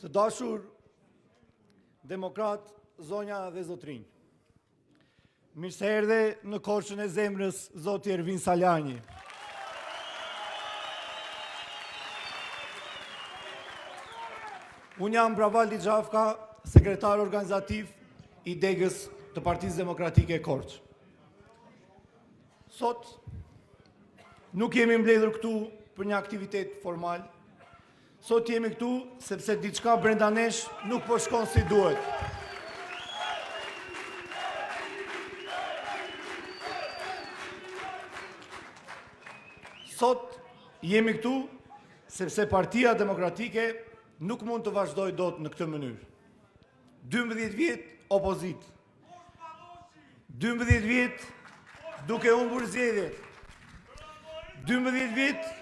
Të dashur demokrat, zonja dhe zotrinj. Mirë se erdhe në Korçën e Zemrës zoti Ervin Salani. Unë jam Bravaldi Xhafka, sekretar organizativ i degës të Partisë Demokratike e Korçë. Sot nuk jemi mbledhur këtu për një aktivitet formal. Sot jemi këtu sepse diçka brenda nesh nuk po shkon si duhet. Sot jemi këtu sepse Partia Demokratike nuk mund të vazhdojë dot në këtë mënyrë. 12 vjet opozit. 12 vjet duke humbur zgjedhjet. 12 vjet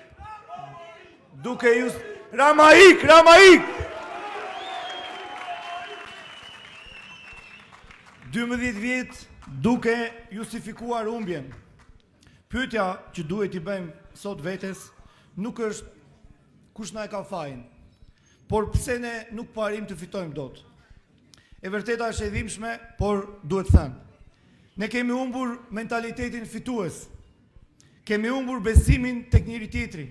duke Ramaik! 12 vjet duke justifikuar humbjen. Pyetja që duhet i bëjmë sot vetes nuk është kush na e ka fajin, por pse ne nuk po arrim të fitojmë dot. E vërteta është e dhimbshme, por duhet thënë. Ne kemi humbur mentalitetin fitues. Kemi humbur besimin tek njëri tjetri.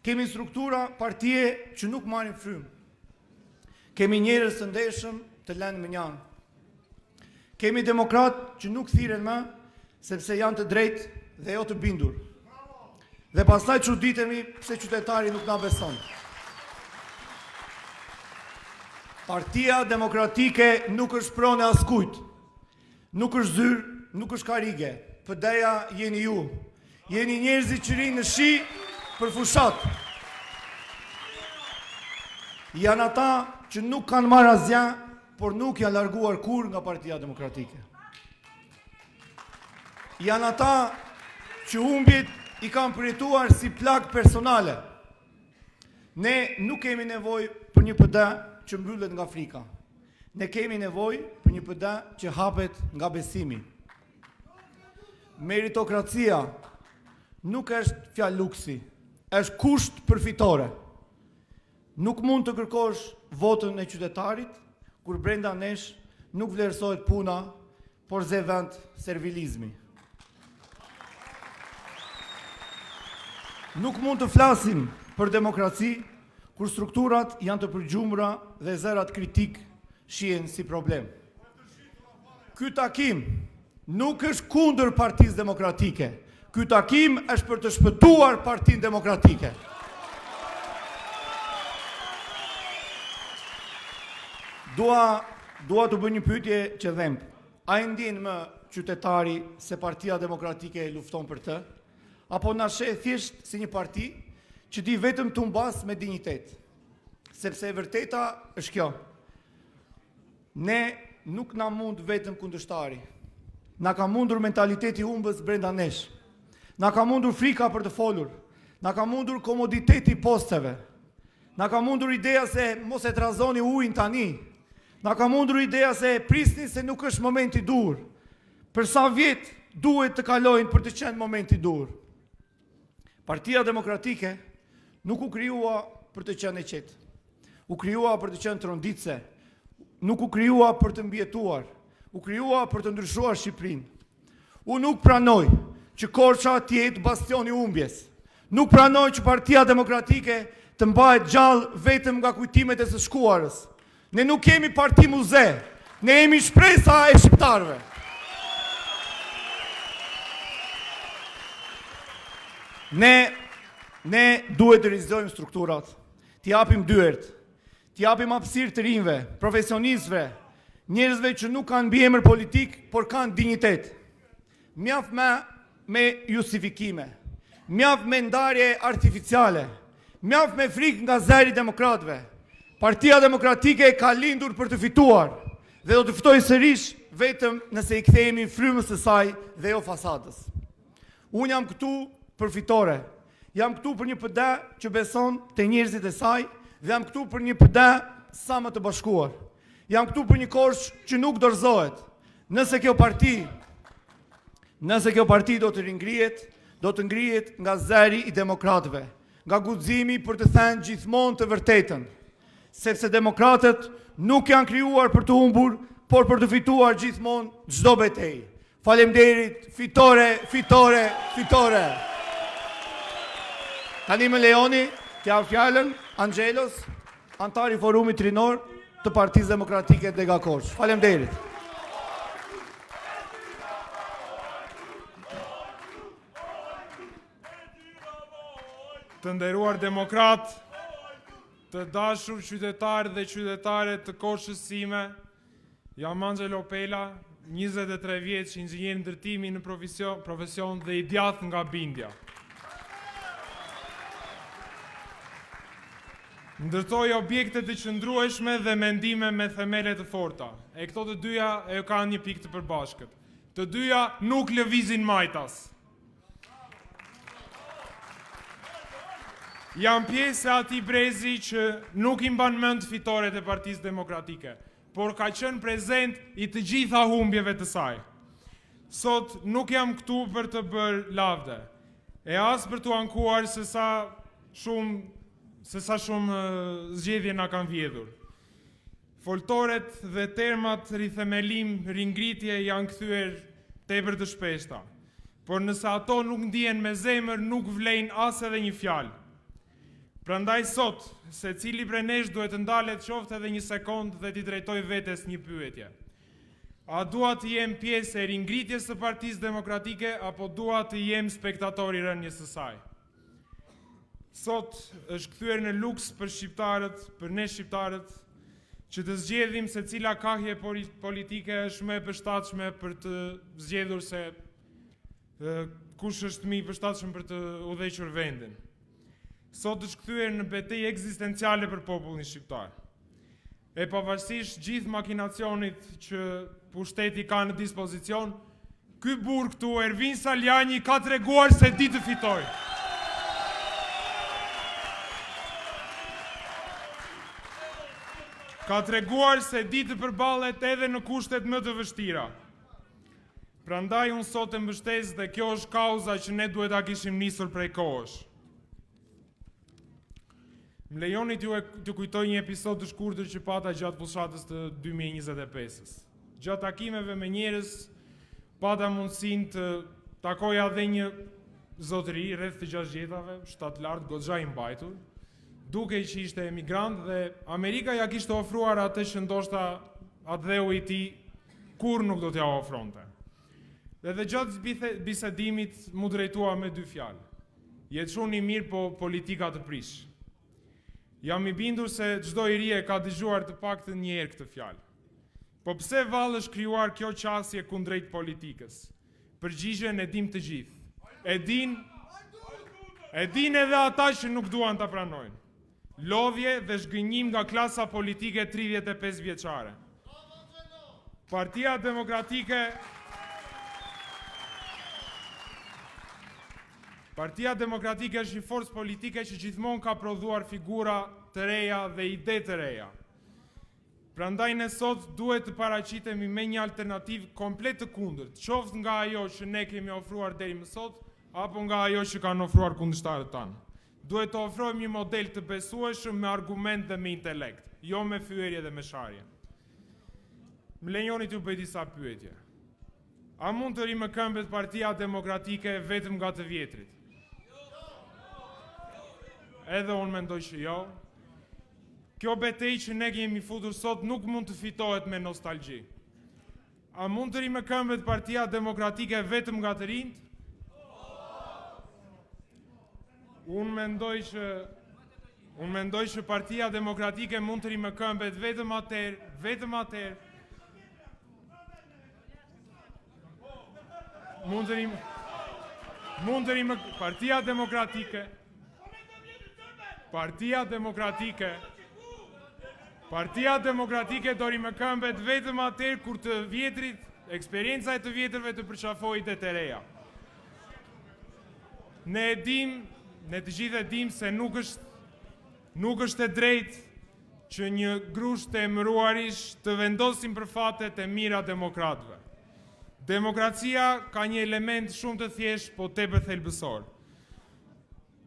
Kemi struktura partie që nuk marrin frymë. Kemi njerëz të ndeshëm të lënë më njanë. Kemi demokrat që nuk thirren më sepse janë të drejtë dhe jo të bindur. Dhe pastaj çuditemi pse qytetari nuk na beson. Partia Demokratike nuk është pronë askujt. Nuk është zyrë, nuk është karige. PD-ja jeni ju. Jeni njerëzit që rinë në shi për fushat. Janë ata që nuk kanë marrë asgjë, por nuk janë larguar kur nga Partia Demokratike. Janë ata që humbjet i kanë përjetuar si plagë personale. Ne nuk kemi nevojë për një PD që mbyllet nga frika. Ne kemi nevojë për një PD që hapet nga besimi. Meritokracia nuk është fjalë luksi, është kusht përfitore. Nuk mund të kërkosh votën e qytetarit, kur brenda nesh nuk vlerësohet puna, por zëvend servilizmi. Nuk mund të flasim për demokraci, kur strukturat janë të përgjumura dhe zërat kritik shihen si problem. Ky takim nuk është kundër Partisë Demokratike. Ky takim është për të shpëtuar Partinë Demokratike. Dua të bëj një pyetje që dhemb. A e ndjen më qytetari se Partia Demokratike lufton për të? Apo na sheh thjesht si një parti që di vetëm të mbas me dinjitet? Sepse e vërteta është kjo. Ne nuk na mund vetëm kundërshtari. Na ka mundur mentaliteti humbës brenda nesh. Na ka mundur frika për të folur. Na ka mundur komoditeti i posteve. Na ka mundur ideja se mos e trazoni ujin tani. Na ka mundur ideja se prisni se nuk është momenti i dur. Për sa vjet duhet të kalojnë për të qenë momenti i dur. Partia Demokratike nuk u krijua për të qenë e qetë. U krijua për të qenë tronditse. Nuk u krijua për të mbjetuar. U krijua për të ndryshuar Shqipërinë. Unë nuk pranoj që Korça të jetë bastioni i humbjes. Nuk pranoj që Partia Demokratike të mbahet gjallë vetëm nga kujtimet e së shkuarës. Ne nuk kemi parti muze. Ne jemi shpresa e shqiptarëve. Ne duhet të rizojmë strukturat, t'i japim dyert, t'i japim hapësirë të rinjve, profesionistëve, njerëzve që nuk kanë mbiemër politik, por kanë dinjitet. Mjaft me justifikime, mjaft me ndarje artificiale, mjaft me frikë nga zëri demokratëve. Partia Demokratike ka lindur për të fituar dhe do të fitojë sërish vetëm nëse i kthehemi frymës së saj dhe jo fasadës. Unë jam këtu për fitore. Jam këtu për një PD që beson te njerëzit e saj dhe jam këtu për një PD sa më të bashkuar. Jam këtu për një Korçë që nuk dorëzohet. Nëse kjo parti do të ringrihet, do të ngrihet nga zëri i demokratëve, nga guximi për të thënë gjithmonë të vërtetën. sepse demokratët nuk janë krijuar për të humbur, por për të fituar gjithmonë çdo betejë. Faleminderit, fitore, fitore, fitore. Tani më lejoni t'ja fjalën Angelos, antar i Forumit Rinor të Partisë Demokratike Dega Korç. Faleminderit. Të nderuar demokrat, të dashur qytetarë dhe qytetare të Korçës sime, jam Angelo Pela, 23 vjeç, inxhinier ndërtimi në profesion dhe i djathtë nga bindja. Ndërtoj objekte të qëndrueshme dhe mendime me themele të forta. E këto të dyja e kanë një pikë të përbashkët. Të dyja nuk lëvizin majtas. Jam pjesë e atij brezi që nuk i mban mend fitoret e Partisë Demokratike, por ka qenë prezent i të gjitha humbjeve të saj. Sot nuk jam këtu për të bërë lavde, e as për të ankuar se sa shumë zgjedhje na kanë vjedhur. Foltoret dhe termat rithemelim, ringritje janë kthyer tepër të shpeshta, por nëse ato nuk ndihen me zemër, nuk vlejnë as edhe një fjalë. Prandaj sot, secili prej nesh duhet të ndalet qoftë edhe një sekond dhe t'i drejtoj vetes një pyetje. A dua të jem pjesë e ringritjes së Partisë Demokratike apo dua të jem spektator i rënies së saj? Sot është kthyer në luks për shqiptarët, për ne shqiptarët, që të zgjedhim se cila kahje politike është më e përshtatshme për të zgjedhur se kush është më i përshtatshëm për të udhëhequr vendin. Sot është kthyer në betejë ekzistenciale për popullin shqiptar. E pavarësisht gjithë makinacionit që pushteti ka në dispozicion, ky burr këtu, Ervin Saljani, ka treguar se di të fitojë. Ka treguar se di të përballet edhe në kushtet më të vështira. Prandaj unë sot e mbështes dhe kjo është kauza që ne duhet ta kishim nisur prej kohësh. Më lejoni t'ju kujtoj një episod të shkurtër që pata gjatë fushatës të 2025-s. Gjatë takimeve me njerëz, pata mundësinë të takoja dhe një zotëri rreth të 60-tave, shtat lart, goxha i mbajtur, duke që ishte emigrant dhe Amerika ja kishte ofruar atë që ndoshta atë dheu i tij kur nuk do t'ja ofronte. Dhe gjatë bisedimit mu drejtua me 2 fjalë. Jetë shumë i mirë, po politika të prish. Jam i bindur se çdo i ri e ka dëgjuar të paktën një herë këtë fjalë. Po pse vallë është krijuar kjo qasje kundrejt politikës? Përgjigjen e dim të gjithë. E din edhe ata që nuk duan ta pranojnë. Lodhje dhe zhgënjim nga klasa politike 35 vjeçare. Partia Demokratike është një forcë politike që gjithmonë ka prodhuar figura të reja dhe ide të reja. Prandaj ne sot duhet të paraqitemi me një alternativë komplet të kundërt, qoftë nga ajo që ne kemi ofruar deri më sot, apo nga ajo që kanë ofruar kundërshtarët tanë. Duhet të ofrojmë një model të besueshëm me argument dhe me intelekt, jo me fyerje dhe me sharje. Më lejoni t'ju bëj disa pyetje. A mund të rimëkëmbet Partia Demokratike vetëm nga të vjetrit? Edhe unë mendoj që jo. Kjo betejë që ne kemi futur sot nuk mund të fitohet me nostalgji. A mund të rimëkëmbet Partia Demokratike vetëm nga të rinjt? Unë mendoj që Partia Demokratike mund të rimëkëmbet vetëm atëherë. Partia Demokratike do rimëkëmbet vetëm atëherë kur të vjetrit, eksperienca e të vjetrëve të përqafojë ide të reja. Ne të gjithë e dim se nuk është e drejtë që një grusht të emëruarish të vendosin për fatet e mira demokratëve. Demokracia ka një element shumë të thjeshtë, po tepër thelbësor.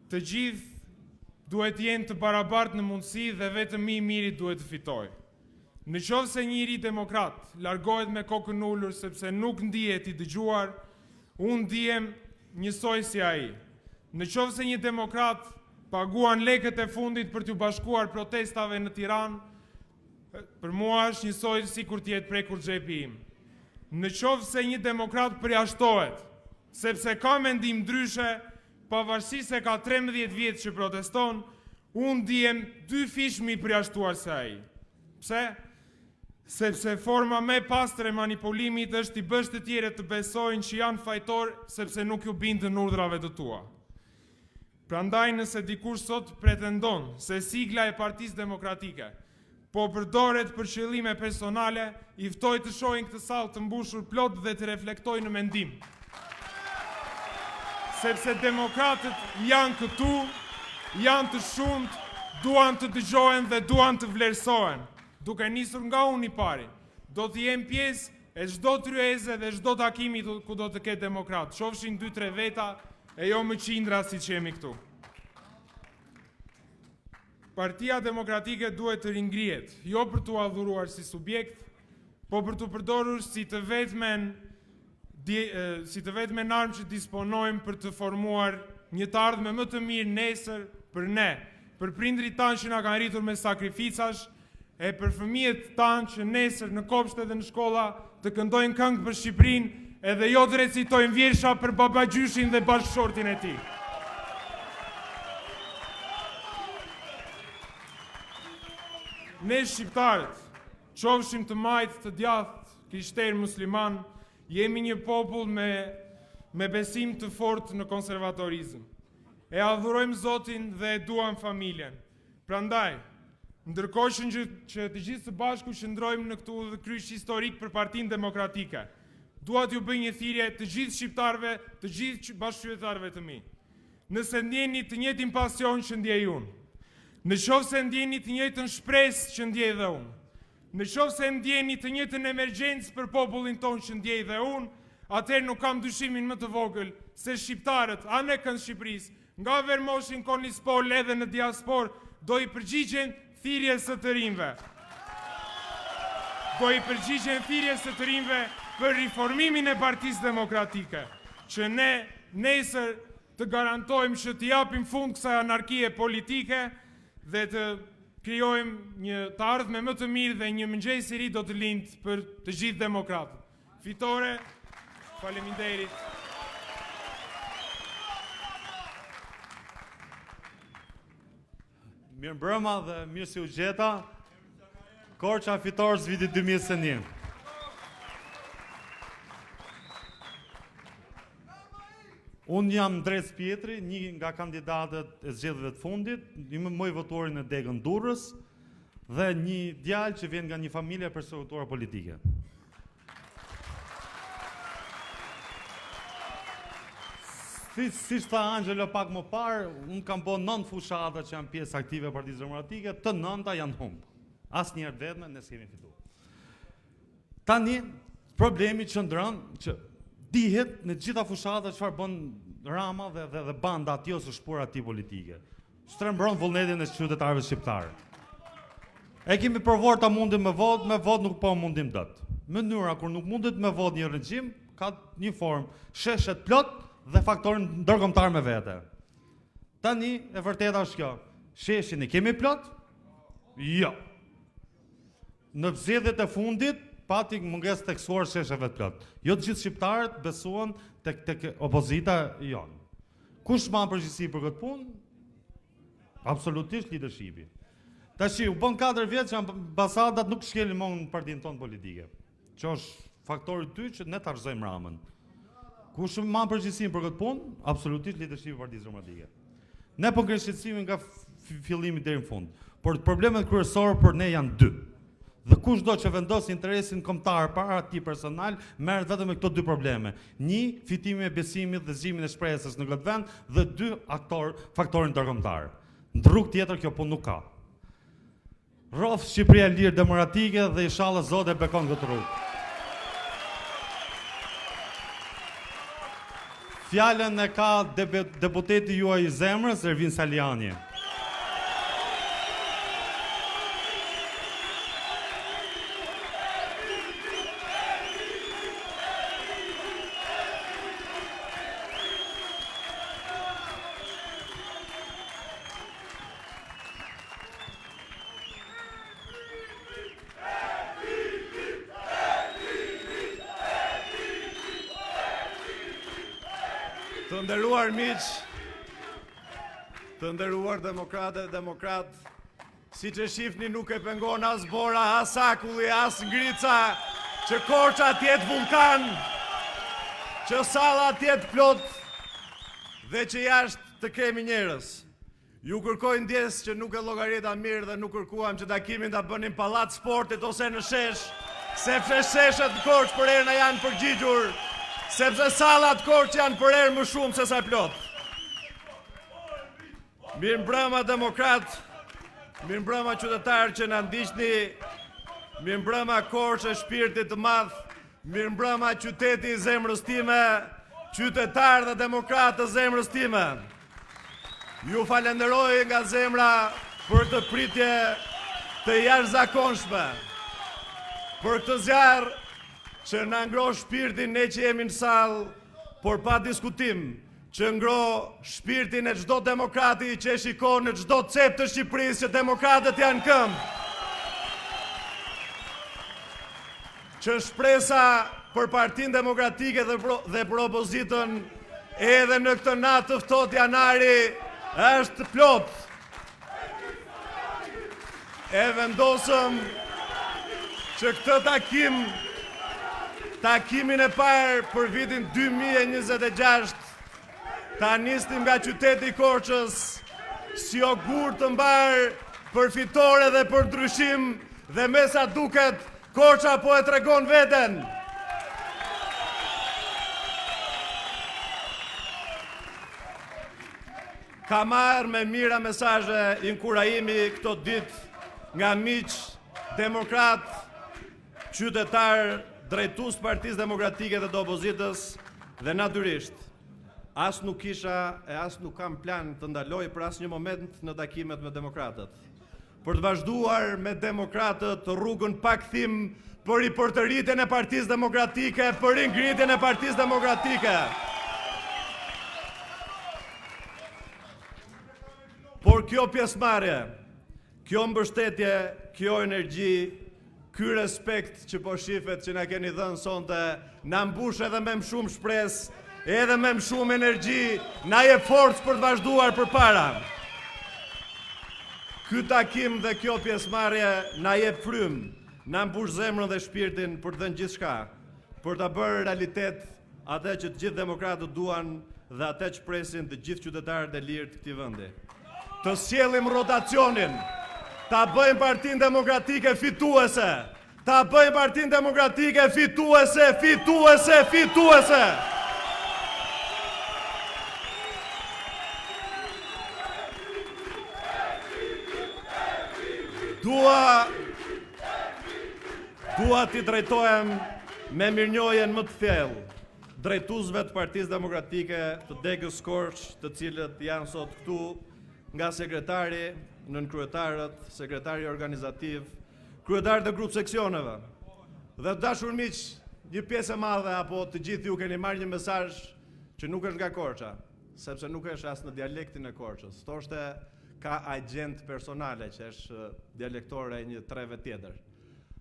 Të gjithë duhet jenë të barabartë në mundësi dhe vetëm i miri duhet të fitojë. Në qovë se njëri demokrat largohet me kokën ullur sepse nuk ndihet i dëgjuar, unë ndihem njësoj si ai. Në qovë se një demokrat paguan lekët e fundit për t'u bashkuar protestave në Tiranë, për mua është njësoj si kur t'jetë prekur xhepi im. Në qovë se një demokrat përjashtohet, sepse ka mendim ndryshe, pavarësisht se ka 13 vjetë që proteston, unë ndihem 2 fish më i përjashtuar se ai. Pse? Sepse forma me pastre manipulimit është i bësh të tjere të besojnë që janë fajtor sepse nuk ju bindën urdhrave të tua. Prandaj nëse dikush sot pretendon se sigla e Partisë Demokratike po përdoret për qëllime personale, i ftoj të shohin këtë sallë të mbushur plot dhe të reflektojnë në mendim. Sepse demokratët janë këtu, janë të shumt, duan të dëgjohen dhe duan të vlerësohen. Duke nisur nga unë i pari, do të jem pjesë e çdo tryeze dhe çdo takimi ku do të ketë demokrat, qofshin 2-3 veta e jo më qindra si që jemi këtu. Partia Demokratike duhet të ringrihet, jo për t'u adhuruar si subjekt, po për t'u përdorur si të vetmen armë që disponojmë për të formuar një të ardhme më të mirë nesër për ne, për prindrit tanë që na kanë rritur me sakrificash, e për fëmijët tanë që nesër në kopshte dhe në shkolla të këndojnë këngë për Shqipërinë edhe jo të recitojnë vjersha për babagjyshin dhe bashkëshortin e tij. Ne shqiptarët, qofshim të majtë, të djathtë, krishterë, musliman, jemi një popull me besim të fortë në konservatorizëm. E adhurojmë Zotin dhe e duam familjen. Prandaj, ndërkohë që të gjithë së bashku qëndrojmë në këtu dhe kryq historik për Partinë Demokratike, dua t'ju bëj një thirrje të gjithë shqiptarëve, të gjithë bashkëqytetarëve të mi. Nëse ndjeni të njëjtin pasion që ndjej unë, në qoftë se ndjeni të njëjtën shpresë që ndjej dhe unë, në qoftë se ndjeni të njëjtën emergjencë për popullin tonë që ndjej dhe unë, atëherë nuk kam dyshimin më të vogël se shqiptarët anë kënd Shqipërisë, nga Vermoshin, Kornispol edhe në diaspor, do i përgjigjen thirrjes së të rinjve. Do i përgjigjen thirrjes së të rinjve për riformimin e Partisë Demokratike, që ne nesër të garantojmë që të japim fund kësaj anarkie politike dhe të krijojmë një të ardhme më të mirë dhe një mëngjes i ri do të lindë për të gjithë demokratët. Fitore, faleminderit. Mirë mbrëma dhe mirë si u gjeta, Korça fitorës vitit 2021. Unë jam Ndres Pjetri, një nga kandidatët e zgjedhjeve të fundit, më i votuari në degën Durrës dhe një djalë që vjen nga një familje persekutuar politike. Si tha Angelo pak më parë, unë kam bo 9 fushata që janë pjesë aktive e Partisë Demokratike, të 9 janë humbë. Asnjëherë vetëm ne s'kemi fituar. Tani, problemi qëndron që dihet në gjitha fushatat çfarë bën Rama dhe banda aty ose shpura aty politike. Shtrembron vullnetin e qytetarëve shqiptarë. E kemi provuar ta mundim me vot nuk po mundim dot. Mënyra kur nuk mundet me vot një regjim ka një formë, sheshet plot dhe faktorin ndërkombëtar me vete. Tani e vërteta është kjo. Sheshin e kemi plot? Jo. Në zgjedhjet e fundit pati mungesë teksuar shesheve të plot. Jo të gjithë shqiptarët besuan tek opozita jonë. Kush mban përgjegjësi për këtë punë? Absolutisht leadershipi. Tashi u bën 4 vjet që ambasadat nuk shkelin më në partinë tonë politike. Që është faktori i dytë që ne ta rrezojmë Ramën. Kush mban përgjegjësinë për këtë punë? Absolutisht leadershipi i Partisë Demokratike. Ne po ngrihet nga fillimi deri në fund. Por problemet kryesorë për ne janë 2. Dhe kushdo që vendos interesin kombëtar para atij personal, merret vetëm me këto 2 probleme. 1, fitimi e besimit dhe zgjimin e shpresës në këtë vend, dhe 2, faktorin ndërkombëtar. Në rrugë tjetër kjo punë nuk ka. Rrof Shqipëria e lirë demokratike dhe inshallah Zoti e bekon këtë rrugë. Fjalën e ka deputeti juaj i zemrës, Ervin Saliani. Të nderuar miq, të nderuar demokratë dhe demokrat, siç e shihni nuk e pengon as bora, as akulli, as ngrica, që Korça tjetë vulkan, që salla tjetë plot dhe që jashtë të kemi njerëz. Ju kërkoj ndjes që nuk e llogarita mirë dhe nuk kërkuam që takimin ta bënim pallat sportit ose në shesh, sepse sheshet në Korçë për herë janë përgjigjur, sepse sallat Korçë janë për herë më shumë se sa plot. Mirëmbrëma demokrat, mirëmbrëma qytetarë që na ndiqni, mirëmbrëma Korçë shpirtit të madh, mirëmbrëma qyteti i zemrës time, qytetarë dhe demokratë të zemrës time. Ju falenderoj nga zemra për këtë pritje të jashtëzakonshme, për këtë zjarr që na ngro shpirtin ne që jemi në sallë, por pa diskutim, që ngro shpirtin e çdo demokrati që e shikon në çdo cep të Shqipërisë që demokratët janë këmbë. Që shpresa për Partinë Demokratike dhe për opozitën edhe në këtë natë të ftohtë janari është plot. E vendosëm që këtë takimin e parë për vitin 2026 ta nisnim nga qyteti i Korçës si ogur të mbar për fitore dhe për ndryshim, dhe me sa duket Korça po e tregon veten. Ka marrë me mira mesazhe inkurajimi këto ditë nga miq demokrat, qytetar, drejtues Partisë Demokratike dhe të opozitës, dhe natyrisht as nuk kisha e as nuk kam plan të ndaloj për asnjë moment në takimet me demokratët, për të vazhduar me demokratët rrugën pa kthim për ripërtëritjen e Partisë Demokratike, për ringritjen e Partisë Demokratike. Por kjo pjesëmarrje, kjo mbështetje, kjo energji, ky respekt që po shifet që na keni dhënë sonte, na mbush edhe me më shumë shpresë, edhe me më shumë energji, na jep forcë për të vazhduar përpara. Ky takim dhe kjo pjesëmarrje na jep frymë, na mbush zemrën dhe shpirtin për të dhënë gjithçka, për ta bërë realitet atë që të gjithë demokratët duan dhe atë që presin të gjithë qytetarët e lirë të këtij vendi. Të sjellim rotacionin, ta bëjmë Partinë Demokratike fituese, ta bëjmë Partinë Demokratike fituese, fituese, fituese. Dua t'i drejtohem me mirënjohjen më të thellë drejtuesve të Partisë Demokratike të degës Korçë, të cilët janë sot këtu, nga sekretari, nënkryetarët, sekretari organizativ, kryetarët e grup seksioneve. Dhe dashur miq, një pjesë e madhe apo të gjithë ju keni marrë një mesazh që nuk është nga Korça, sepse nuk është as në dialektin e Korçës. Thoshte ka agent personale që është dialektore e një treve tjetër.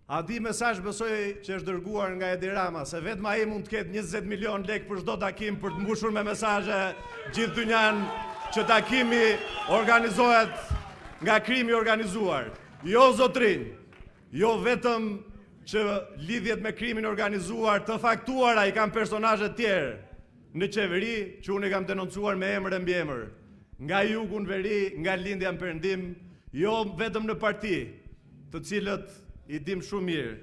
A di mesazh besoj që është dërguar nga Edi Rama, se vetëm ai mund të ketë 20 milion lekë për çdo takim për të mbushur me mesazhe gjithë dynjan që takimi organizohet nga krimi organizuar. Jo zotrin, jo vetëm që lidhjet me krimin organizuar të faktuara i kam personazhe tjerë në qeveri që unë i kam denoncuar me emër e mbi emër. Nga jugu në veri, nga lindja në perëndim, jo vetëm në parti, të cilët i dim shumë mirë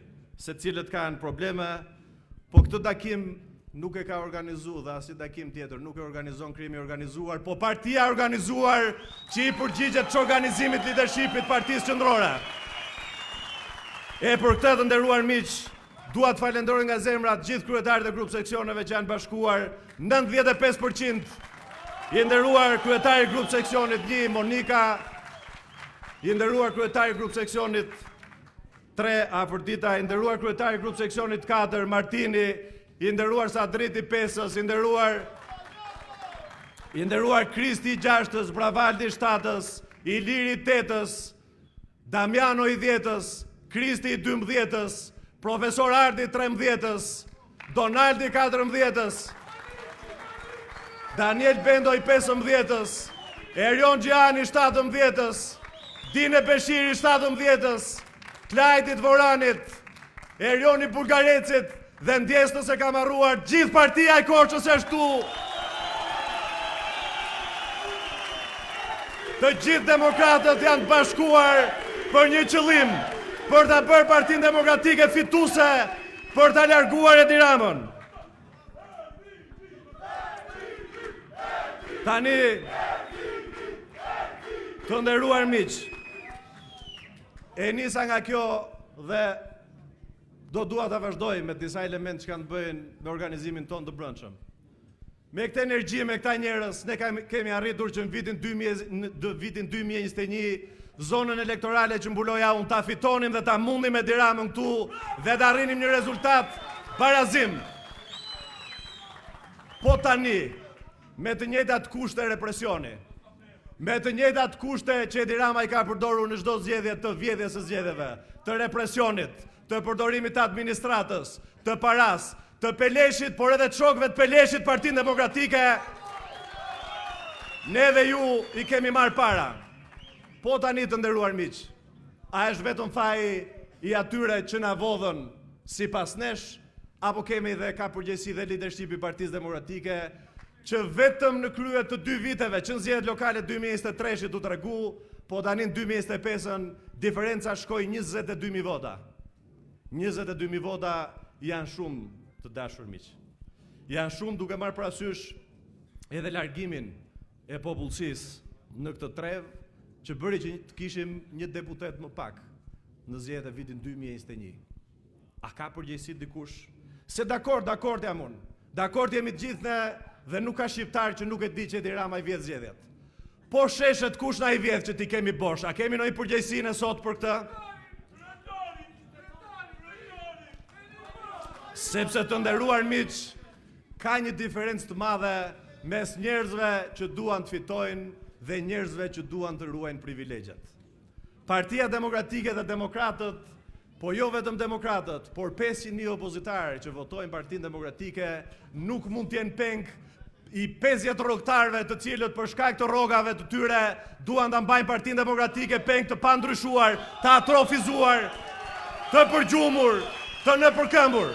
se cilët kanë probleme, po këtë takim nuk e ka organizu dhe as i takim tjetër nuk e organizon krimi organizuar, po partia organizuar që i përgjigjet që organizimit leadershipit Partisë Qendrore. E për këtë të nderuar miq, dua të falenderoj nga zemra të gjithë kryetarët e grup seksioneve që janë bashkuar, 95% i nderuar kryetari i grup seksionit 1 Monika, i nderuar kryetari i grup seksionit 3 Afërdita, i nderuar kryetari i grup seksionit 4 Martini, i nderuar Sadriti Pesës, i nderuar Kristi 6-ës, Bravaldi 7-ës, Iliri 8-ës, Damiano i 10-ës, Kristi i 12-ës, Profesor Ardi 13-ës, Donaldi 14-ës, Daniel Bendoj 15-ës, Erion Gjiani 17-ës, Dine Beshiri 17-ës, Klajtit Voranit, Erioni Bulgarecit dhe ndjesnës e ka marruar gjithë partia e Korçës e shtu. Të gjithë demokratët janë të bashkuar për një qëllim, për ta bërë Partinë Demokratike fituese, për ta larguar Edi Ramën. Tani, të nderuar miq, e nisa nga kjo dhe dua ta vazhdoj me disa elementë që kanë të bëjnë me organizimin tonë të brendshëm. Me këtë energji, me këta njerëz, ne kemi arritur që në vitin 2021 zonën elektorale që mbuloja unë ta fitonim dhe ta mundim Edi Ramën këtu dhe të arrinim një rezultat barazim. Po tani, me të njëjtat kushte represioni, me të njëjtat kushte që Edi Rama i ka përdorur në çdo zgjedhje të vjedhjes së zgjedhjeve, të represionit, të përdorimit të administratës, të paras, të Peleshit, por edhe të shokëve të Peleshit, Partinë Demokratike, ne dhe ju i kemi marrë para. Po tani të nderuar miq, a është vetëm faji i atyre që na vodhën sipas nesh, apo kemi dhe ka përgjegjësi dhe leadershipi i Partisë Demokratike që vetëm në krye të 2 viteve që në zgjedhjet lokale 2023 u tregu, po tani në 2025 diferenca shkoi 22.000 vota. 22.000 vota janë shumë, të dashur miq. Janë shumë duke marrë parasysh edhe largimin e popullsisë në këtë trev që bëri që të kishim një deputet më pak në zgjedhjet e vitin 2021. A ka përgjegjësi dikush? Se dakord jam unë. Dakord jemi të gjithë ne dhe nuk ka shqiptar që nuk e di që Edi Rama i vjedh zgjedhjet. Po sheshet kush na i vjedh që ti kemi bosh? A kemi ndonjë përgjegjësi ne sot për këtë? Sepse të nderuar miq, ka një diferencë të madhe mes njerëzve që duan të fitojnë dhe njerëzve që duan të ruajnë privilegjet. Partia Demokratike dhe demokratët, po jo vetëm demokratët, por 500.000 opozitarë që votojnë Partinë Demokratike nuk mund të jenë peng i 50 rrogtarëve të cilët për shkak të rrogave të tyre duan ta mbajnë Partinë Demokratike peng të pandryshuar, të atrofizuar, të përgjumur, të nëpërkëmbur.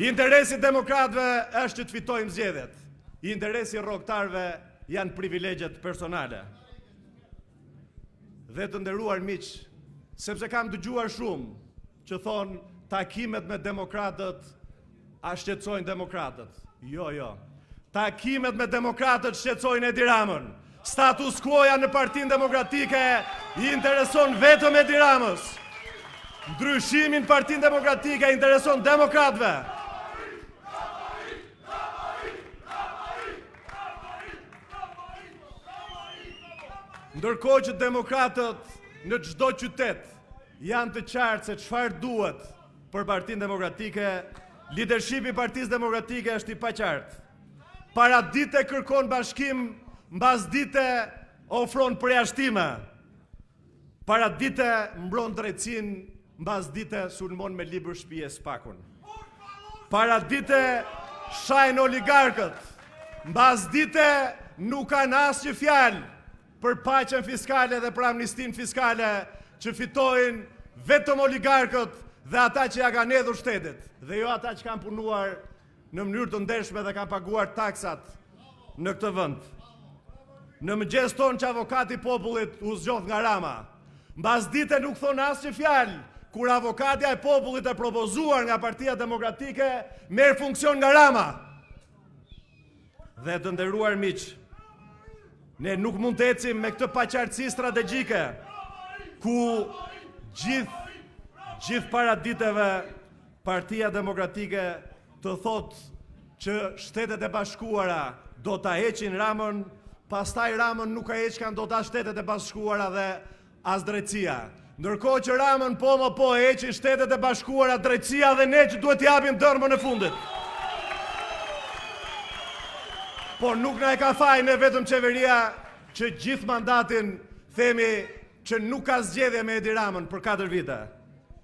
Interesi demokratëve është që të fitojmë zgjedhjet. Interesi rrogtarëve janë privilegjet personale. Dhe të nderuar miq, sepse kam dëgjuar shumë që thonë takimet me demokratët a shqetësojnë demokratët. Jo. Takimet me demokratët shqetësojnë Edi Ramën. Status quo-ja në Partinë Demokratike i intereson vetëm Edi Ramës. Ndryshimin Partinë Demokratike intereson demokratëve. Ndërkohë që demokratët në çdo qytet janë të qartë se çfarë duhet për Partinë Demokratike, leadershipi i Partisë Demokratike është i paqartë. Para dite kërkon bashkim, mbas dite ofron përjashtime. Para dite mbron drejtësinë, mbas dite sulmon me libër shtëpie spakun. Para dite shajnë oligarkët, mbas dite nuk kanë asnjë fjalë për paqen fiskale dhe për amnistin fiskale që fitojnë vetëm oligarkët dhe ata që ja kanë hedhur shtetit, dhe jo ata që kanë punuar në mënyrë të ndershme dhe kanë paguar taksat në këtë vend. Në mëngjes tonë që avokati i popullit u zgjodh nga Rama, mbas dite nuk thonë asnjë fjalë kur avokatja e popullit e propozuar nga Partia Demokratike merr funksion nga Rama. Dhe të nderuar miq, ne nuk mund të ecim me këtë paqartësi strategjike, ku gjithë para diteve Partia Demokratike të thotë që Shtetet e Bashkuara do ta heqin Ramën, pastaj Ramën nuk ka heqkan dot as Shtetet e Bashkuara dhe as drejtësia. Ndërkohë që Ramën po e heqin Shtetet e Bashkuara, drejtësia dhe ne që duhet t'i japim dërmën e fundit. Por nuk na e ka fajin e vetëm qeveria që gjithë mandatin themi që nuk ka zgjedhje me Edi Ramën për 4 vite.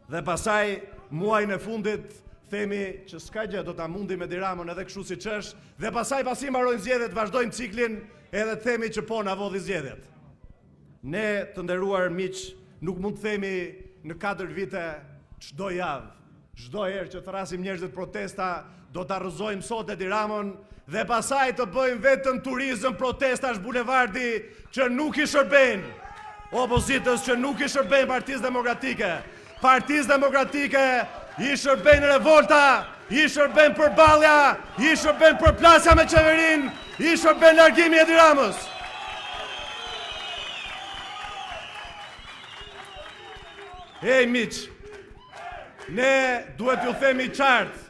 Dhe pasaj muajin e fundit themi që s'ka gjë, do ta mundim Edi Ramën edhe kështu siç është, dhe pasaj pasi mbarojnë zgjedhjet, vazhdojmë ciklin edhe të themi që po na vodhi zgjedhjet. Ne, të nderuar miq, nuk mund të themi në 4 vite çdo javë, çdo herë që thrasim njerëzit protesta, do ta rrëzojmë sot Edi Ramën dhe pasaj të bëjmë vetëm turizëm protestash bulevardi që nuk i shërbejnë opozitës, që nuk i shërbejnë Partisë Demokratike. Partisë Demokratike i shërbejnë revolta, i shërbejnë përballja, i shërbejnë përplasja me qeverinë, i shërbejnë largimi Edi Ramës. Ej miq, ne duhet ju themi qartë,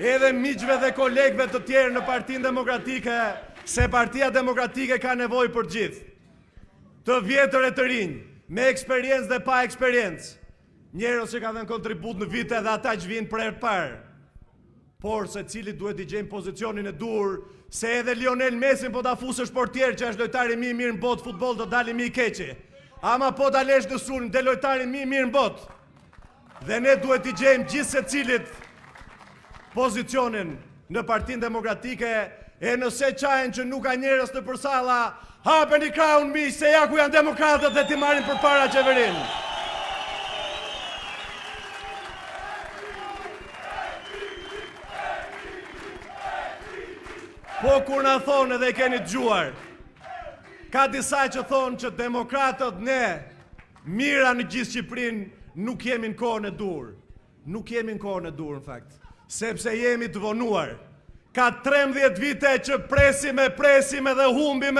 edhe miqve dhe kolegëve të tjerë në Partinë Demokratike, se Partia Demokratike ka nevojë për gjithë. Të vjetër e të rinj, me eksperiencë dhe pa eksperiencë, njerëz që ka dhënë kontribut në vite dhe ata që vinë për herë të parë. Por se cili duhet i gjejmë pozicionin e dur, se edhe Lionel Messi po ta fusësh portier që është lojtari më i mirë në botë futboll do dalë më i keqi. Ama po ta lesh në sulm dhe lojtari më i mirë në botë. Dhe ne duhet i gjejmë gjithë secilit pozicionin në Partinë Demokratike, e nëse qahen që nuk ka njerëz në përsalla, hapeni krahun miq, se ja ku janë demokratët dhe ti marrin përpara qeverinë. Po kur na thonë edhe keni dëgjuar, ka disa që thonë që demokratët ne, mira në gjithë Shqipërinë, nuk jemi në kohën e dur. Nuk jemi në kohën e dur, në fakt, sepse jemi të vonuar. Ka 13 vite që presim edhe humbim,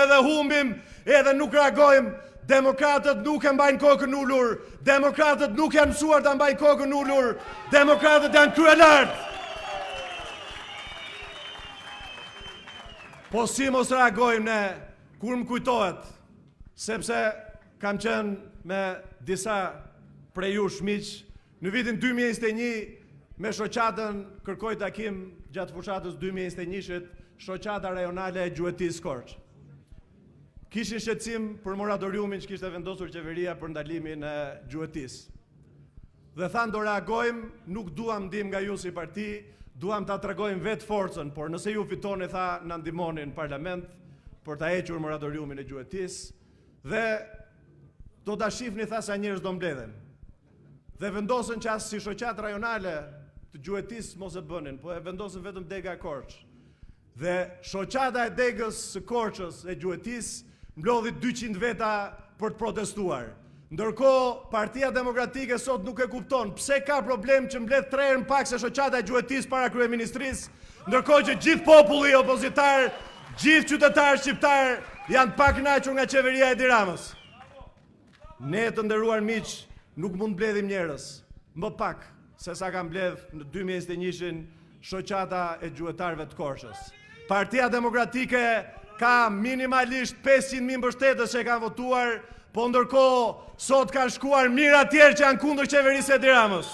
edhe nuk reagojmë. Demokratët nuk e mbajnë kokën ullur, demokratët nuk janë mësuar të mbajnë kokën ullur, demokratët janë kryelartë. Po si mos reagojmë ne, kur më kujtohet, sepse kam qenë me disa prej jush miq, në vitin 2021, me shoqatën kërkoj takim gjatë fushatës 2021-shit, shoqata rajonale e Gjuetisë Korç. Kishin shqetësim për moratoriumin që kishte vendosur qeveria për ndalimin e Gjuetisë. Dhe thanë do reagojmë, nuk duam ndihmë nga ju si parti, duam ta tregojmë vetë forcën, por nëse ju fitoni, tha, na ndihmoni në parlament për ta hequr moratoriumin e Gjuetisë, dhe do ta shihni, tha, sa njerëz do mbledhen. Dhe vendosën që as si shoqat rajonale të Gjuetisë mos e bënin, po e vendosën vetëm Dega e Korç. Dhe shoqata e Degës së Korçës e Gjuetisë mblodhi 200 veta për të protestuar. Ndërkohë, Partia Demokratike sot nuk e kupton pse ka problem që mbledh 3 herë më pak se shoqata e Gjuetisë para kryeministrisë, ndërkohë që gjithë populli opozitar, gjithë qytetarë shqiptar janë pa kënaqur nga qeveria e Edi Ramës. Ne, të nderuar miq, nuk mund mbledhim njerëz më pak se sa ka mbledh në 2021-shin shoqata e gjuetarëve të Korçës. Partia Demokratike ka minimalisht 500.000 mbështetës që e kanë votuar, po ndërkohë sot kanë shkuar mira tjerë që janë kundër qeverisë së Edi Ramës.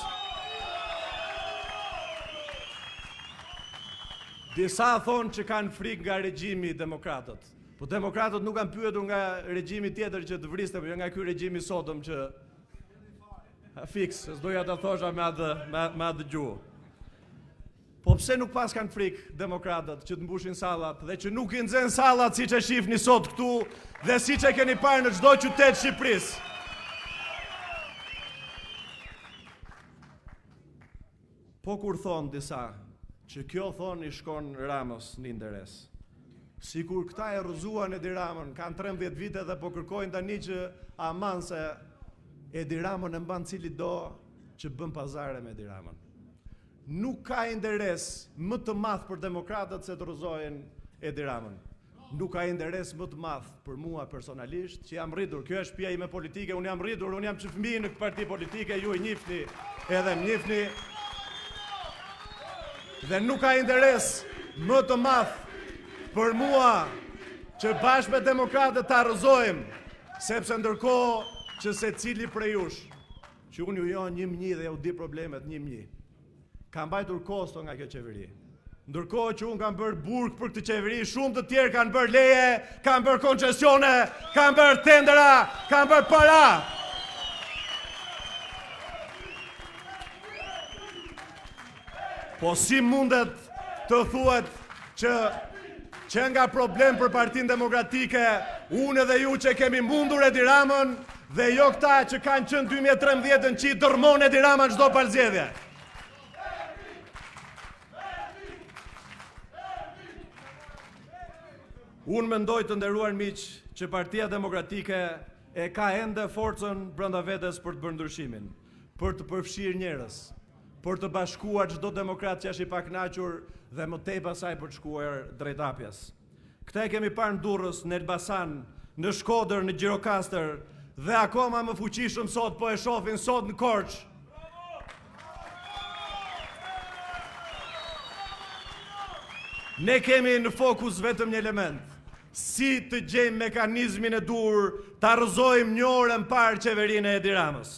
Disa thonë që kanë frikë nga regjimi demokratët. Po demokratët nuk kanë pyetur nga regjimi tjetër që të vriste, por nga ky regjim i sotëm që fiks, s'doja ta thosha me atë gjuhë. Po pse nuk pas kanë frikë demokratët që të mbushin sallat dhe që nuk i nxen sallat siç e shihni sot këtu dhe siç e keni parë në çdo qytet të Shqipërisë? Po kur thonë disa që kjo thonë i shkon Ramës në interes. Sikur këta e rrëzuan Edi Ramën, kanë 13 vite dhe po kërkojnë tani që aman se Edi Ramën e mban cili do që bën pazare me Edi Ramën. Nuk ka interes më të madh për demokratët se të rrëzojnë Edi Ramën. Nuk ka interes më të madh për mua personalisht, që jam rritur, kjo është shtëpia ime politike, unë jam rritur, unë jam që fëmijë në këtë parti politike, ju e njihni, edhe më njihni. Dhe nuk ka interes më të madh për mua që bashkë me demokratët ta rrëzojmë, sepse ndërkohë që secili prej jush, që unë ju jo 1-1 dhe ju di problemet 1-1, ka mbajtur kosto nga kjo qeveri. Ndërkohë që unë kam bërë burg për këtë qeveri, shumë të tjerë kanë bërë leje, kanë bërë koncesione, kanë bërë tendera, kanë bërë para. Po si mundet të thuhet që nga problem për Partinë Demokratike, unë dhe ju që kemi mundur Edi Ramën, dhe jo këta që kanë qenë 2013 që i dërmon Edi Rama çdo palëzjedhje. Unë mendoj të nderuar miq që Partia Demokratike e ka ende forcën brenda vetes për të bërë ndryshimin, për të përfshirë njerëz, për të bashkuar çdo demokrat që është i pakënaqur dhe më tej pasaj për të shkuar drejt hapjes. Këta e kemi parë në Durrës, në Elbasan, në Shkodër, në Gjirokastër dhe akoma më fuqishëm sot po e shohin sot në Korçë. Ne kemi në fokus vetëm një element. Si të gjejmë mekanizmin e dur të arrëzojmë një orë më parë qeverinë e Edi Ramës.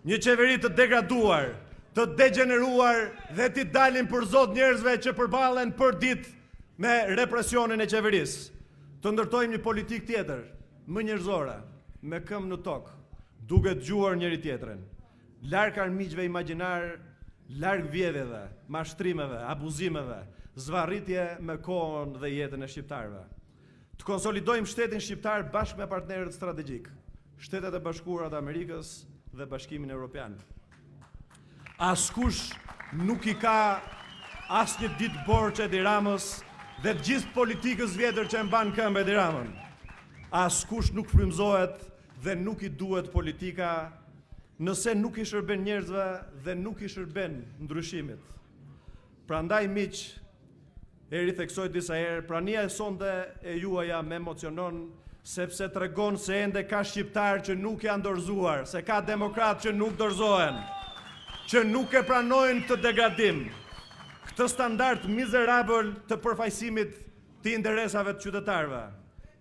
Një qeveri të degraduar, të degeneruar dhe t'i dalin për zot njerëzve që përballen për ditë me represionin e qeverisë. Të ndërtojmë një politik tjetër, më njerëzore, me këmbë në tokë, duke dëgjuar njëri tjetrin. Larg armiqve imagjinar, larg vjedhjeve, mashtrimeve, abuzimeve, zvarritje me kohën dhe jetën e shqiptarëve. Të konsolidojmë shtetin shqiptar bashkë me partnerët strategjik, Shtetet e Bashkuara të Amerikës dhe Bashkimin Evropian. Askush nuk i ka asnjë ditë borxh Edi Ramës dhe të gjithë politikës vjetër që e mban këmbë Edi Ramën. Askush nuk frymëzohet dhe nuk i duhet politika nëse nuk i shërben njerëzve dhe nuk i shërben ndryshimit. Prandaj miq, e ritheksoj disa herë, prania e sonte e juaja më emocionon sepse tregon se ende ka shqiptar që nuk janë dorëzuar, se ka demokrat që nuk dorëzohen, që nuk e pranojnë të degradim. Këtë standard mizerabël të përfaqësimit të interesave të qytetarëve,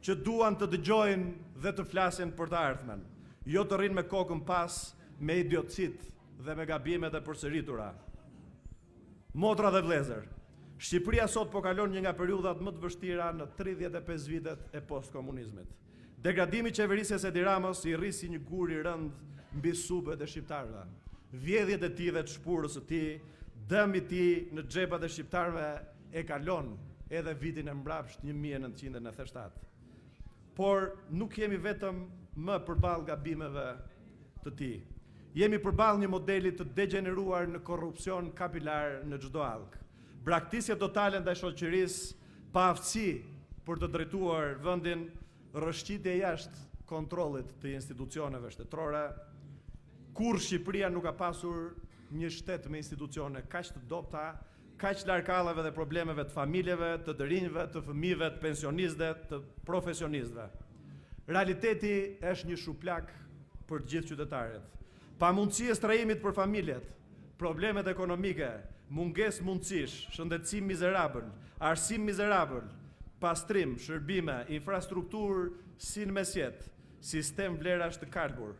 që duan të dëgjojnë dhe të flasin për të ardhmen, jo të rrinë me kokën pas, me idiotësit dhe me gabimet e përsëritura. Motra dhe vëllezër, Shqipëria sot po kalon një nga periudhat më të vështira në 35 vitet e postkomunizmit. Degradimi i qeverisë së Edi Ramës i rri si një gur i rënd mbi supet e shqiptarëve. Vjedhjet e tij dhe të shpurës së tij, dëmi i tij në xhepat e shqiptarëve e kalon edhe vitin e mbrapsht 1987. Por nuk jemi vetëm më përballë gabimeve të tij. Jemi përballë një modeli të degeneruar në korrupsion kapilar në çdo halk. Braktisje totale ndaj shoqërisë, pa aftësi për të drejtuar vendin, rrëshqitje jashtë kontrollit të institucioneve shtetërore. Kur Shqipëria nuk ka pasur një shtet me institucione kaq të dobta, kaq larg kallave dhe problemeve të familjeve, të dërinjve, të fëmijëve, të pensionistëve, të profesionistëve. Realiteti është një shuplak për të gjithë qytetarët. Pamundësi e strehimit për familjet, problemet ekonomike, mungesë mundësish, shëndetësim mizerabël, arsim mizerabël, pastrim, shërbime, infrastrukturë si në mesjet, sistem vlerash të kalbur,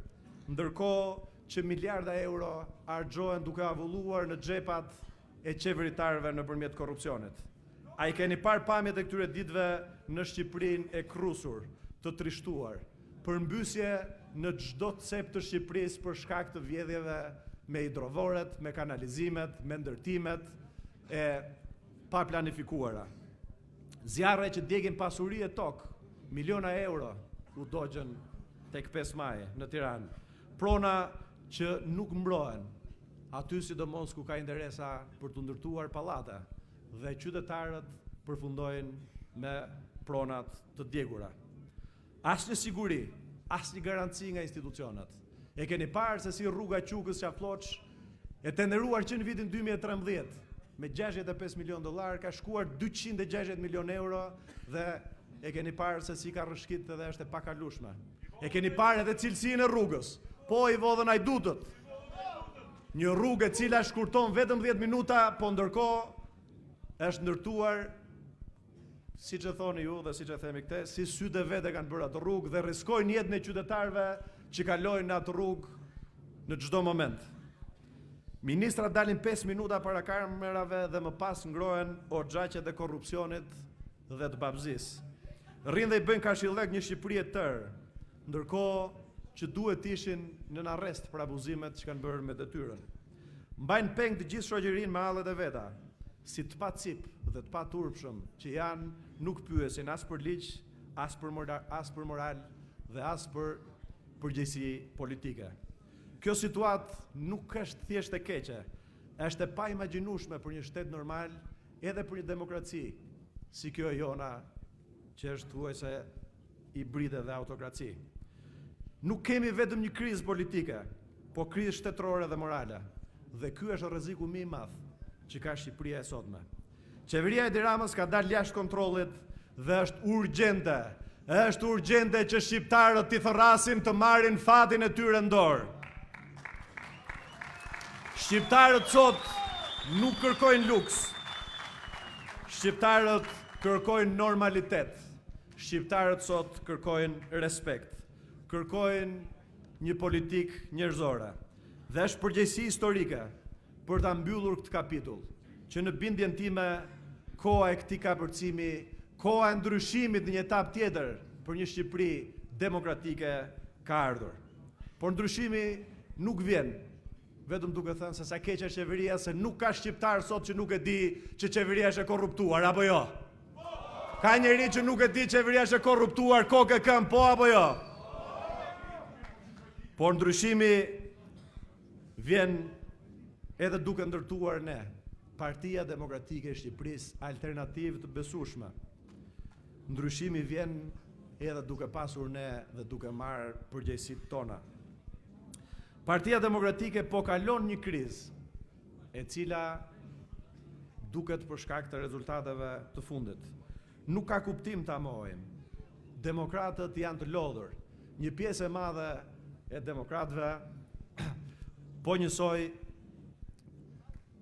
ndërkohë që miliarda euro harxhohen duke avulluar në xhepat e qeveritarëve nëpërmjet korrupsionit. A i keni parë pamjet e këtyre ditëve në Shqipërinë e krusur, të trishtuar, përmbysje në çdo cep të Shqipërisë për shkak të vjedhjeve me hidrovoret, me kanalizimet, me ndërtimet e pa planifikuara. Zjarre që djegin pasuri e tokë, miliona euro u dogjen tek 5 Maj në Tiranë. Prona që nuk mbrohen, aty sidomos ku ka interesa për të ndërtuar pallate dhe qytetarët përfundojnë me pronat të djegura. Asnjë siguri, asnjë garanci nga institucionet. E keni parë se si rruga Qukës Qafloç e tenderuar që në vitin 2013 me $65 milion ka shkuar 260 milion euro dhe e keni parë se si ka rrëshqit edhe është e pakalueshme. E keni parë edhe cilësinë e rrugës. Po i vodhën ajdutët. Një rrugë e cila shkurton vetëm 10 minuta, po ndërkohë është ndërtuar, siç e thoni ju dhe siç e themi këte, si sytë vetë kanë bërë atë rrugë dhe rrezikojnë jetën e qytetarëve që kalojnë në atë rrugë në çdo moment. Ministrat dalin 5 minuta para kamerave dhe më pas ngrohen orxhaqet e korrupsionit dhe të babzis. Rrinë dhe i bëjnë kashillek një Shqipëri e tërë, ndërkohë që duhet ishin në arrest për abuzimet që kanë bërë me detyrën. mbajnë peng të gjithë shoqërinë me hallet e veta, si të pa cip dhe të pa turpshëm që janë, nuk pyesin as për ligj, as për moral dhe as për përgjegjësi politike. Kjo situatë nuk është thjesht e keqe, është e pa imagjinueshme për një shtet normal, edhe për një demokraci, si kjo e jona, që është thuajse hibride dhe autokraci. Nuk kemi vetëm një krizë politike, po krizë shtetërore dhe morale, dhe ky është rreziku më i madh që ka Shqipëria e sotme. Qeveria e Edi Ramës ka dalë jashtë kontrollit dhe është urgjente që shqiptarët t'i thërrasin të marrin fatin e tyre në dorë. Shqiptarët sot nuk kërkojnë luks. Shqiptarët kërkojnë normalitet. Shqiptarët sot kërkojnë respekt. Kërkojnë një politikë njerëzore. Dhe është përgjegjësi historike për ta mbyllur këtë kapitull, që në bindjen time koha e këtij kapërcimi, koha e ndryshimit në një etapë tjetër për një Shqipëri demokratike ka ardhur. Por ndryshimi nuk vjen vetëm duke thënë se sa keq është qeveria, se nuk ka shqiptar sot që nuk e di që qeveria është e korruptuar, apo jo? Ka njeri që nuk e di qeveria është e korruptuar, kokë e këm, po apo jo? Por ndryshimi vjen edhe duke ndërtuar ne, Partia Demokratike e Shqipërisë, alternativë të besueshme. Ndryshimi vjen edhe duke pasur ne dhe duke marrë përgjegjësitë tona. Partia Demokratike po kalon një krizë, e cila duket për shkak të rezultateve të fundit. Nuk ka kuptim ta mohojmë. Demokratët janë të lodhur. Një pjesë e madhe e demokratëve po njësoj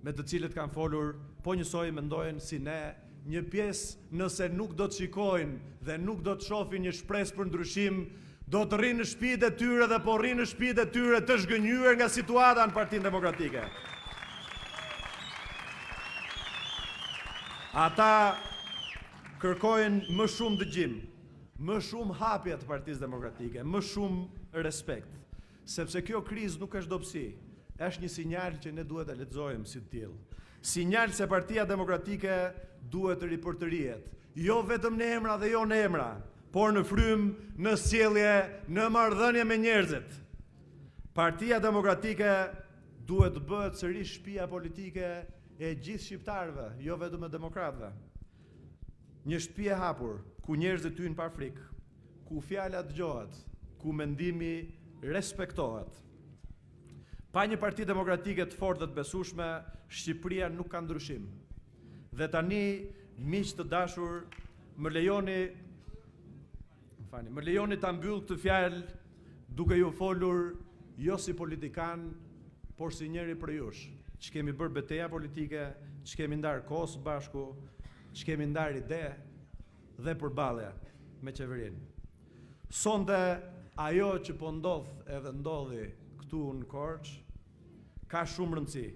me të cilët kanë folur, po njësoj mendojnë si ne, një pjesë nëse nuk do të shikojnë dhe nuk do të shohin një shpresë për ndryshim, do të rrinë në shtëpitë e tyre dhe po rrinë në shtëpitë e tyre të zhgënjur nga situata në Partinë Demokratike. Ata kërkojnë më shumë dëgjim, më shumë hapje të Partisë Demokratike, më shumë respekt, sepse kjo krizë nuk është dobësi, është një sinjal që ne duhet të lexojmë si të tillë. Sinjal se Partia Demokratike duhet të ripërtërihet, jo vetëm në emra dhe jo në emra, por në frymë, në sjellje, në marrëdhënie me njerëzit. Partia Demokratike duhet të bëhet sërish shtëpia politike e gjithë shqiptarëve, jo vetëm e demokratëve. Një shtëpi e hapur, ku njerëzit hyjnë pa frikë, ku fjala dëgohet, ku mendimi respektohet. Pa një Parti Demokratike të fortë dhe të besueshme, Shqipëria nuk ka ndryshim. Dhe tani, miq të dashur, më lejoni ta mbyll këtë fjalë duke ju folur jo si politikan, por si njëri prej jush, që kemi bërë betejë politike, që kemi ndarë kohë së bashku, që kemi ndarë ide dhe përballje me qeverinë. Sonte ajo që po ndodh edhe ndodhi këtu në Korçë ka shumë rëndësi.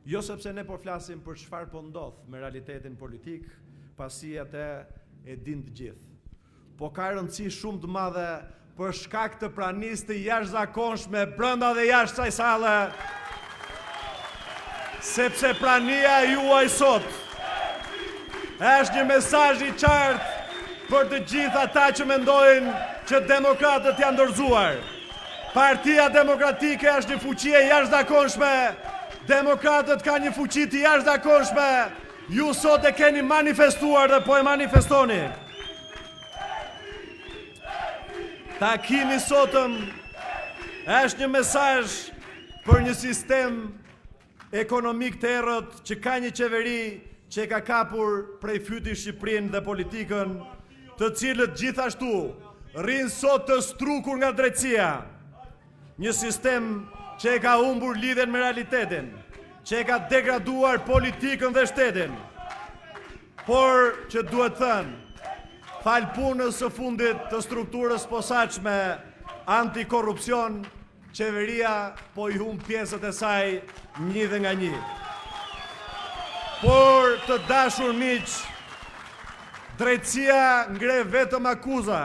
Jo sepse ne po flasim për çfarë po ndodh me realitetin politik, pasi atë e din të gjithë. Po ka rëndësi shumë të madhe për shkak të pranisë të jashtëzakonshme brenda dhe jashtë kësaj salle, sepse prania juaj sot është një mesazh i qartë për të gjithë ata që mendojnë që demokratët janë dorëzuar. Partia Demokratike është një fuqi e jashtëzakonshme. Demokratët kanë një fuqi të jashtëzakonshme. Ju sot e keni manifestuar dhe po e manifestoni. Takimi sotëm është një mesazh për një sistem ekonomik të errët që ka një qeveri që ka kapur prej fyti Shqipërinë dhe politikën, të cilët gjithashtu rrinë sot të strukur nga drejtësia. Një sistem që e ka humbur lidhjen me realitetin, që e ka degraduar politikën dhe shtetin, por që duhet thënë, fal punës së fundit të strukturës posaçme antikorrupsion, qeveria po i humb pjesët e saj një dhe nga një. Por të dashur miq, drejtësia ngre vetëm akuza.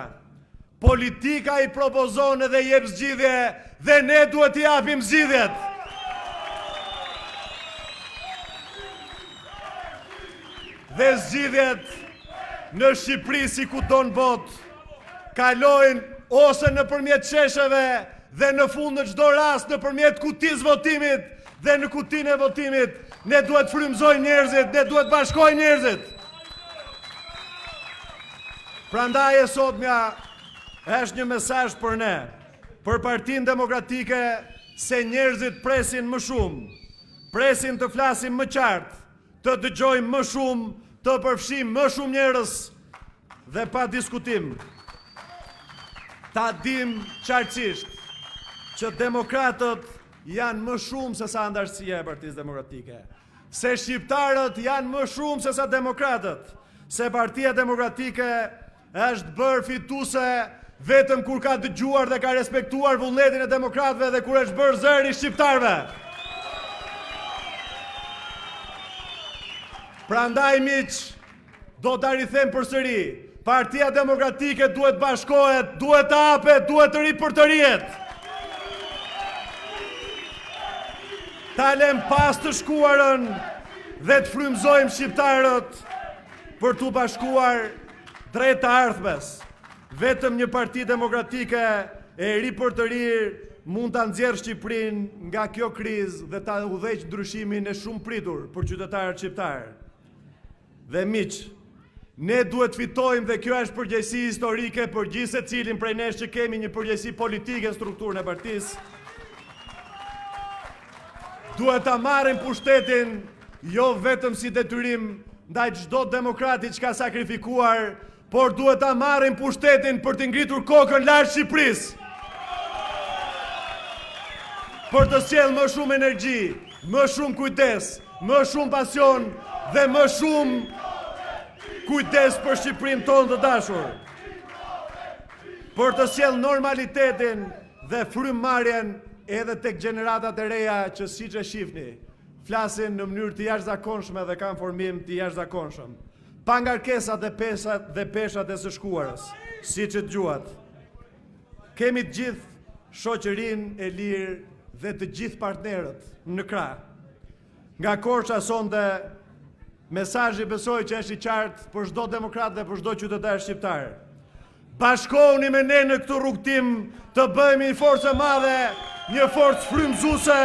Politika i propozon edhe jep zgjidhje dhe ne duhet t'i japim zgjidhjet. dhe zgjidhjet në Shqipëri si kudo në botë kalojnë ose nëpërmjet qesheve dhe në fund në çdo rast nëpërmjet kutisë votimit dhe në kutinë e votimit ne duhet frymëzojmë njerëzit, ne duhet bashkojmë njerëzit. Prandaj e sotmja është një mesazh për ne, për Partinë Demokratike, se njerëzit presin më shumë, presin të flasim më qartë, të dëgjojmë më shumë, të përfshim më shumë njerëz dhe pa diskutim. Ta dim qartësisht që demokratët janë më shumë se sa antarësia e Partisë Demokratike, se shqiptarët janë më shumë se sa demokratët, se Partia Demokratike është bërë fituese vetëm kur ka dëgjuar dhe ka respektuar vullnetin e demokratëve dhe kur është bërë zëri shqiptarëve. Prandaj miq, do ta rithem përsëri, Partia Demokratike duhet bashkohet, duhet të hapet, duhet të ripërtërihet. Ta lëm pas të shkuarën dhe të frymëzojmë shqiptarët për t'u bashkuar drejt të ardhmes. Vetëm një Parti Demokratike e ripërtërir mund ta nxjerrë Shqipërinë nga kjo krizë dhe ta udhëheqë ndryshimin e shumë pritur për qytetarët shqiptarë. Dhe miq, ne duhet fitojmë dhe kjo është përgjegjësi historike për gjithë secilin prej nesh që kemi një përgjegjësi politike në strukturën e partisë. Duhet ta marrim pushtetin jo vetëm si detyrim ndaj çdo demokrati që ka sakrifikuar, por duhet ta marrim pushtetin për të ngritur kokën lart Shqipërisë. Për të sjellë më shumë energji, më shumë kujdes, më shumë pasion dhe më shumë kujdes për Shqipërinë tonë të dashur. Për të sjellë normalitetin dhe frymëmarrjen edhe tek gjeneratat e reja që siç e shihni, flasin në mënyrë të jashtëzakonshme dhe kanë formim të jashtëzakonshëm. Pa ngarkesat dhe peshat e së shkuarës, siç e dëgjuat. Kemi të gjithë shoqërinë e lirë dhe të gjithë partnerët në krah. Nga Korça sonte mesazhi besoj që është i qartë për çdo demokrat dhe për çdo qytetar shqiptar. Bashkohuni me ne në këtë rrugtim të bëhemi një forcë e madhe, një forcë frymëzuese.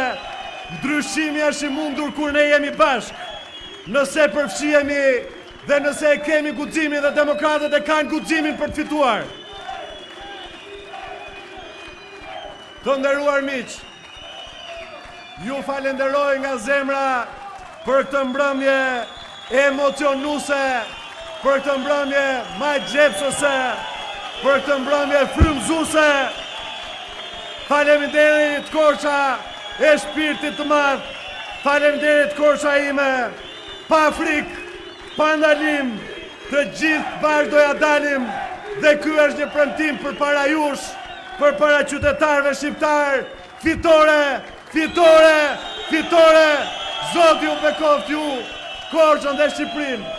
Ndryshimi është i mundur kur ne jemi bashkë. Nëse përfshihemi dhe nëse e kemi guximin dhe demokratët e kanë guximin për të fituar. Të nderuar miq, ju falenderoj nga zemra për këtë mbrëmje emocionuese, për këtë mbrëmje majgjepsëse, për këtë mbrëmje frymëzuese. Faleminderit Korça e shpirtit të madh, faleminderit Korça ime, pa frikë, pa ndalim, të gjithë bashkë doja dalim dhe ky është një premtim përpara jush, përpara qytetarëve shqiptar. Fitore, fitore, fitore. Zoti ju bekoft ju, Korçën dhe Shqipërinë.